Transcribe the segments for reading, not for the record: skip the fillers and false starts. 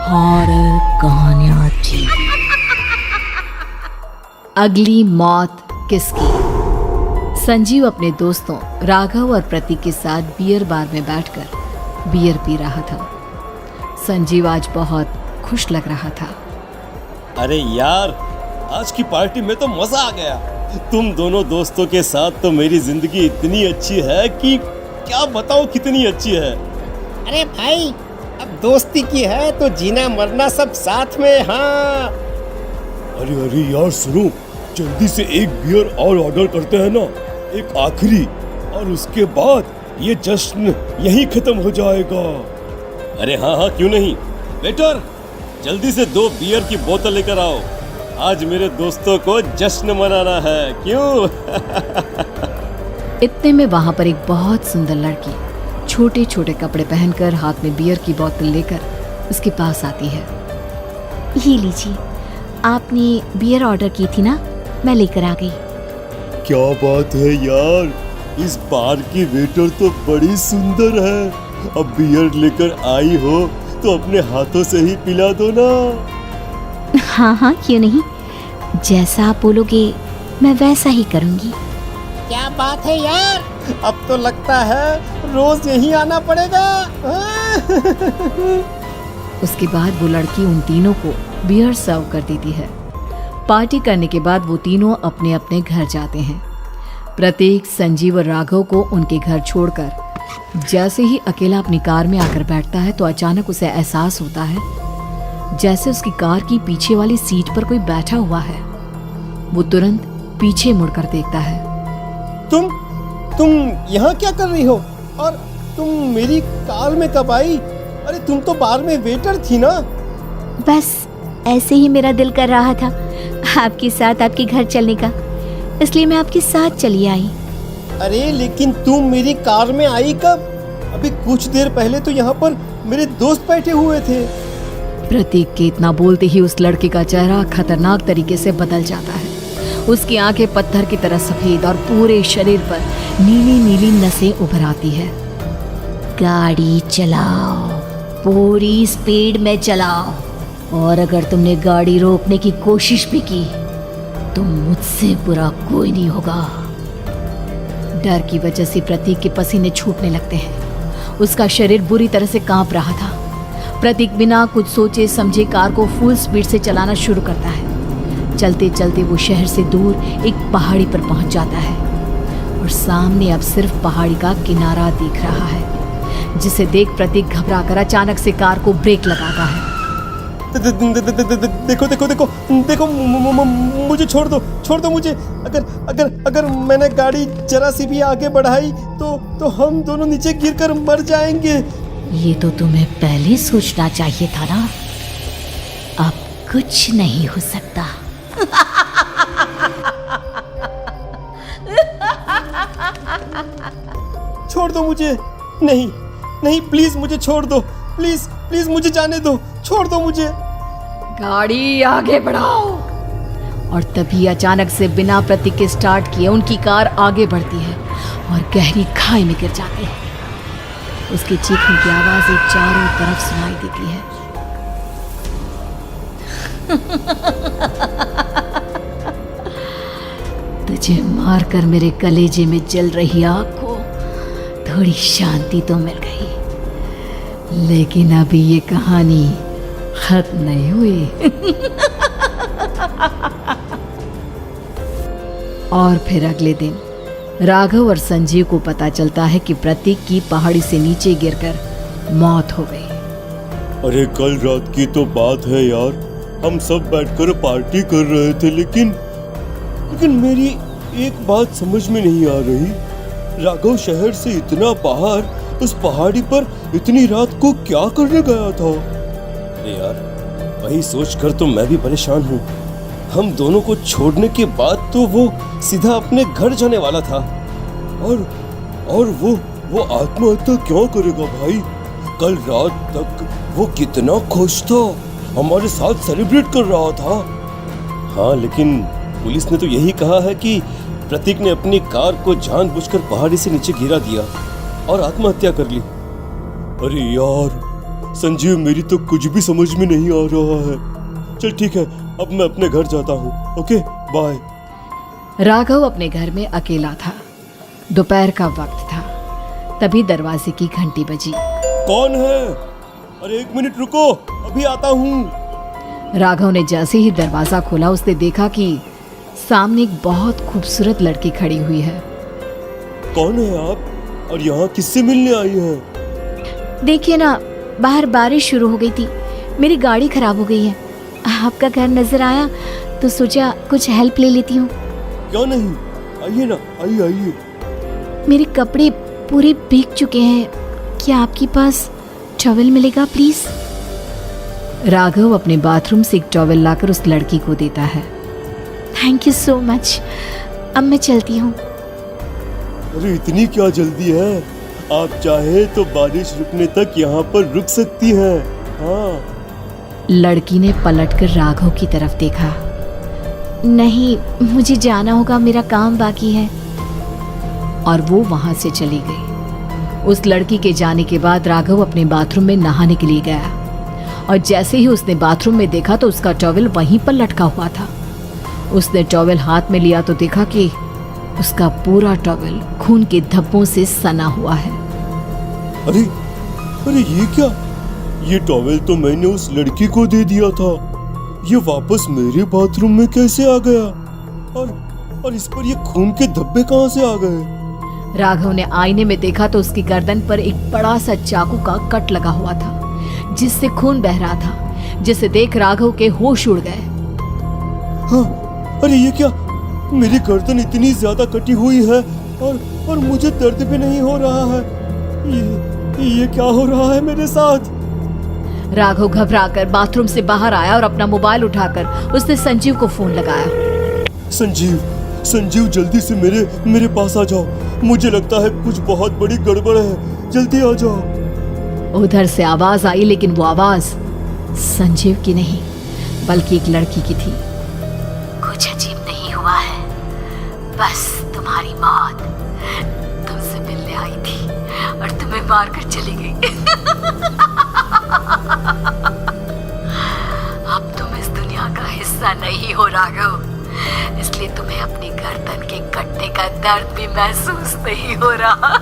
Horror कहानियां थी। अगली मौत किसकी? संजीव अपने दोस्तों राघव और प्रतीक के साथ बियर बार में बैठकर बियर पी रहा था। संजीव आज बहुत खुश लग रहा था। अरे यार, आज की पार्टी में तो मजा आ गया। तुम दोनों दोस्तों के साथ तो मेरी जिंदगी इतनी अच्छी है कि क्या बताऊं कितनी अच्छी है। अरे भाई, अब दोस्ती की है तो जीना मरना सब साथ में। हाँ अरे यार सुनो, जल्दी से एक बियर और ऑर्डर करते हैं ना, एक आखिरी, और उसके बाद ये जश्न यहीं खत्म हो जाएगा। अरे हाँ, क्यों नहीं। वेटर, जल्दी से 2 बियर की बोतल लेकर आओ। आज मेरे दोस्तों को जश्न मनाना है, क्यों? इतने में वहां पर एक बहुत सुंदर लड़की छोटे छोटे कपड़े पहनकर हाथ में बियर की बोतल लेकर उसके पास आती है। ये लीजिए, आपने बियर ऑर्डर की थी ना, मैं लेकर आ गई। क्या बात है यार, इस बार की वेटर तो बड़ी सुंदर है। अब बियर लेकर आई हो तो अपने हाथों से ही पिला दो ना। हाँ, क्यों नहीं, जैसा आप बोलोगे मैं वैसा ही करूँगी। क्या बात है यार, अब तो लगता है रोज यहीं आना पड़ेगा। उसके बाद वो लड़की उन तीनों को बियर सर्व कर देती है। पार्टी करने के बाद वो तीनों अपने अपने घर जाते हैं। प्रतीक, संजीव और राघव को उनके घर छोड़कर जैसे ही अकेला अपनी कार में आकर बैठता है तो अचानक उसे एहसास होता है जैसे उसकी कार की पीछे वाली सीट पर कोई बैठा हुआ है। वो तुरंत पीछे मुड़कर देखता है। तुम यहाँ क्या कर रही हो? और तुम मेरी कार में कब आई? अरे तुम तो बार में वेटर थी ना। बस ऐसे ही मेरा दिल कर रहा था आपके साथ आपके घर चलने का, इसलिए मैं आपके साथ चली आई। अरे लेकिन तुम मेरी कार में आई कब? अभी कुछ देर पहले तो यहाँ पर मेरे दोस्त बैठे हुए थे। प्रतीक के इतना बोलते ही उस लड़के का चेहरा खतरनाक तरीके से बदल जाता है। उसकी आंखें पत्थर की तरह सफेद और पूरे शरीर पर नीली नीली नसें उभर आती है। गाड़ी चलाओ, पूरी स्पीड में चलाओ, और अगर तुमने गाड़ी रोकने की कोशिश भी की तो मुझसे बुरा कोई नहीं होगा। डर की वजह से प्रतीक के पसीने छूटने लगते हैं। उसका शरीर बुरी तरह से कांप रहा था। प्रतीक बिना कुछ सोचे समझे कार को फुल स्पीड से चलाना शुरू करता है। चलते चलते वो शहर से दूर एक पहाड़ी पर पहुंच जाता है और सामने अब सिर्फ पहाड़ी का किनारा दिख रहा है, जिसे देख प्रतीक घबरा कर अचानक से कार को ब्रेक लगाता है। देखो, मुझे छोड़ दो मुझे। अगर मैंने गाड़ी जरा सी भी आगे बढ़ाई तो हम दोनों नीचे गिरकर मर जाएंगे। ये तो तुम्हें पहले सोचना चाहिए था ना। अब कुछ नहीं हो सकता। छोड़ दो मुझे। नहीं, प्लीज मुझे छोड़ दो। प्लीज मुझे जाने दो। छोड़ दो मुझे। गाड़ी आगे बढ़ाओ। और तभी अचानक से बिना प्रतीक के स्टार्ट किए उनकी कार आगे बढ़ती है और गहरी खाई में गिर जाती है। उसके चीखने की आवाजें चारों तरफ सुनाई देती है। तुझे मारकर मेरे कलेजे में जल रही आग को थोड़ी शांति तो मिल गई, लेकिन अभी ये कहानी खत्म नहीं हुई। और फिर अगले दिन राघव और संजीव को पता चलता है कि प्रतीक की पहाड़ी से नीचे गिरकर मौत हो गई। अरे कल रात की तो बात है यार, हम सब बैठकर पार्टी कर रहे थे, लेकिन मेरी एक बात समझ में नहीं आ रही। राघव शहर से इतना बाहर उस पहाड़ी पर इतनी रात को क्या करने गया था? अरे यार, वही सोचकर तो मैं भी परेशान हूँ। हम दोनों को छोड़ने के बाद तो वो सीधा अपने घर जाने वाला था, और वो आत्महत्या क्यों करेगा भाई? कल रात तक वो कितना खुश था, हमारे साथ सेलिब्रेट कर रहा था। हाँ, लेकिन पुलिस ने तो यही कहा है कि प्रतीक ने अपनी कार को जानबूझकर पहाड़ी से नीचे गिरा दिया और आत्महत्या कर ली। अरे यार, संजीव, मेरी तो कुछ भी समझ में नहीं आ रहा है। चल ठीक है, अब मैं अपने घर जाता हूँ। Okay, bye. राघव अपने घर में अकेला था। दोपहर का वक्त था। तभी दरवाजे की घंटी बजी। कौन है? अरे 1 मिनट रुको, अभी आता हूँ। राघव ने जैसे ही दरवाजा खोला उसने देखा कि सामने एक बहुत खूबसूरत लड़की खड़ी हुई है। कौन है आप और यहाँ किससे मिलने आई हैं? देखिए ना, बाहर बारिश शुरू हो गई थी, मेरी गाड़ी खराब हो गई है। आपका घर नजर आया तो सोचा कुछ हेल्प ले लेती हूँ। क्यों नहीं, आइए ना, आइए आइए। मेरे कपड़े पूरे भीग चुके हैं, क्या आपके पास टॉवल मिलेगा प्लीज? राघव अपने बाथरूम से एक टॉवल लाकर उस लड़की को देता है। थैंक यू सो मच, अब मैं चलती हूँ। अरे इतनी क्या जल्दी है? आप चाहे तो बारिश रुकने तक यहाँ पर रुक सकती हैं। हाँ। लड़की ने पलटकर राघव की तरफ देखा। नहीं, मुझे जाना होगा, मेरा काम बाकी है। और वो वहां से चली गई। उस लड़की के जाने के बाद राघव अपने बाथरूम में नहाने के लिए गया और जैसे ही उसने बाथरूम में देखा तो उसका टॉवल वहीं पर लटका हुआ था। उसने टॉवल हाथ में लिया तो देखा कि उसका पूरा टॉवल खून के धब्बों से सना हुआ है। अरे अरे ये क्या? ये टॉवल तो मैंने उस लड़की को दे दिया था। ये वापस मेरे बाथरूम में कैसे आ गया? और इस पर ये खून के धब्बे कहाँ से आ गए? राघव ने आईने में देखा तो उसकी गर्दन पर एक बड़ा सा चाकू का कट लगा हुआ था जिससे खून बह रहा था, जिसे देख राघव के होश उड़ गए। हाँ, अरे ये क्या? मेरी गर्दन इतनी ज्यादा कटी हुई है और मुझे दर्द भी नहीं हो रहा है। ये क्या हो रहा है मेरे साथ? राघव घबराकर बाथरूम से बाहर आया और अपना मोबाइल उठाकर उसने संजीव को फोन लगाया। संजीव जल्दी से मेरे पास आ जाओ। मुझे लगता है कुछ बहुत बड़ी गड़बड़ है, जल्दी आ जाओ। उधर से आवाज आई, लेकिन वो आवाज संजीव की नहीं बल्कि एक लड़की की थी। कुछ अजीब नहीं हुआ है, बस तुम्हारी मौत तुमसे मिलने आई थी और तुम्हें मार कर चली गई। अब तुम इस दुनिया का हिस्सा नहीं हो राघव, इसलिए तुम्हें अपनी गर्दन के कटने का दर्द भी महसूस नहीं हो रहा।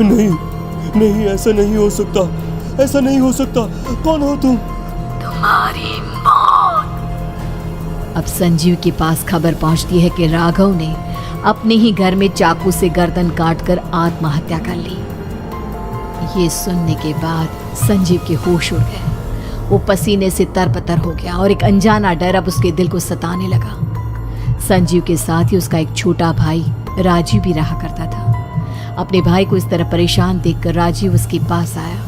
नहीं, ऐसा नहीं हो सकता, ऐसा नहीं हो सकता। कौन हो तुम? तुम्हारी मौत। अब संजीव के पास खबर पहुंचती है कि राघव ने अपने ही घर में चाकू से गर्दन काटकर आत्महत्या कर ली। ये सुनने के बाद संजीव के होश उड़ गए। वो पसीने से तरबतर हो गया और एक अनजाना डर अब उसके दिल को सताने लगा। संजीव के साथ ही उसका एक छोटा भाई राजीव भी रहा करता था। अपने भाई को इस तरह परेशान देखकर राजीव उसके पास आया।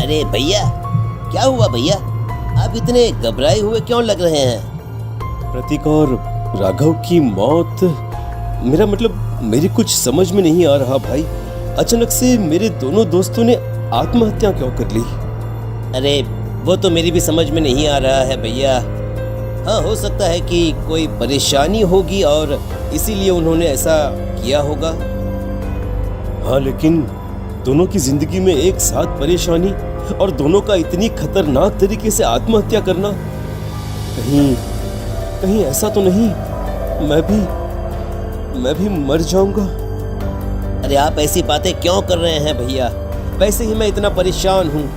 अरे भैया, क्या हुआ भैया? आप इतने घबराए हुए क्यों लग रहे हैं? प्रतीक और राघव की मौत, मेरा मतलब मेरी कुछ समझ में नहीं आ रहा भाई। अचानक से मेरे दोनों दोस्तों ने आत्महत्या क्यों कर ली? अरे वो तो मेरी भी समझ में नहीं आ रहा है भैया। हाँ, हो सकता है कि कोई परेशानी होगी और इसीलिए उन्होंने ऐसा किया होगा। हाँ, लेकिन दोनों की जिंदगी में एक साथ परेशानी और दोनों का इतनी खतरनाक तरीके से आत्महत्या करना, कहीं ऐसा तो नहीं मैं भी मर जाऊंगा? अरे आप ऐसी बातें क्यों कर रहे हैं भैया? वैसे ही मैं इतना परेशान हूँ।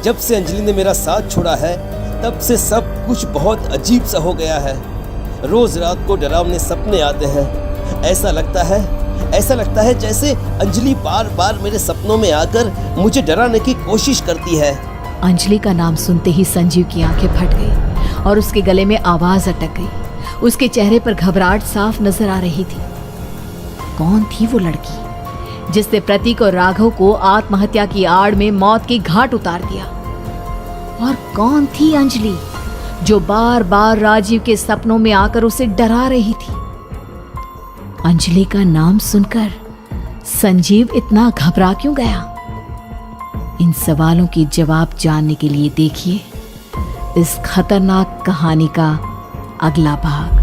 जब से अंजलि ने मेरा साथ छोड़ा है तब से सब कुछ बहुत अजीब सा हो गया है। रोज रात को डरावने सपने आते हैं। ऐसा लगता है जैसे अंजलि बार बार मेरे सपनों में आकर मुझे डराने की कोशिश करती है। अंजलि का नाम सुनते ही संजीव की आंखें फट गई और उसके गले में आवाज अटक गई। उसके चेहरे पर घबराहट साफ नजर आ रही थी। कौन थी वो लड़की जिसने प्रतीक और राघव को आत्महत्या की आड़ में मौत की घाट उतार दिया? और कौन थी अंजलि जो बार बार राजीव के सपनों में आकर उसे डरा रही थी? अंजलि का नाम सुनकर संजीव इतना घबरा क्यों गया? इन सवालों के जवाब जानने के लिए देखिए इस खतरनाक कहानी का अगला भाग।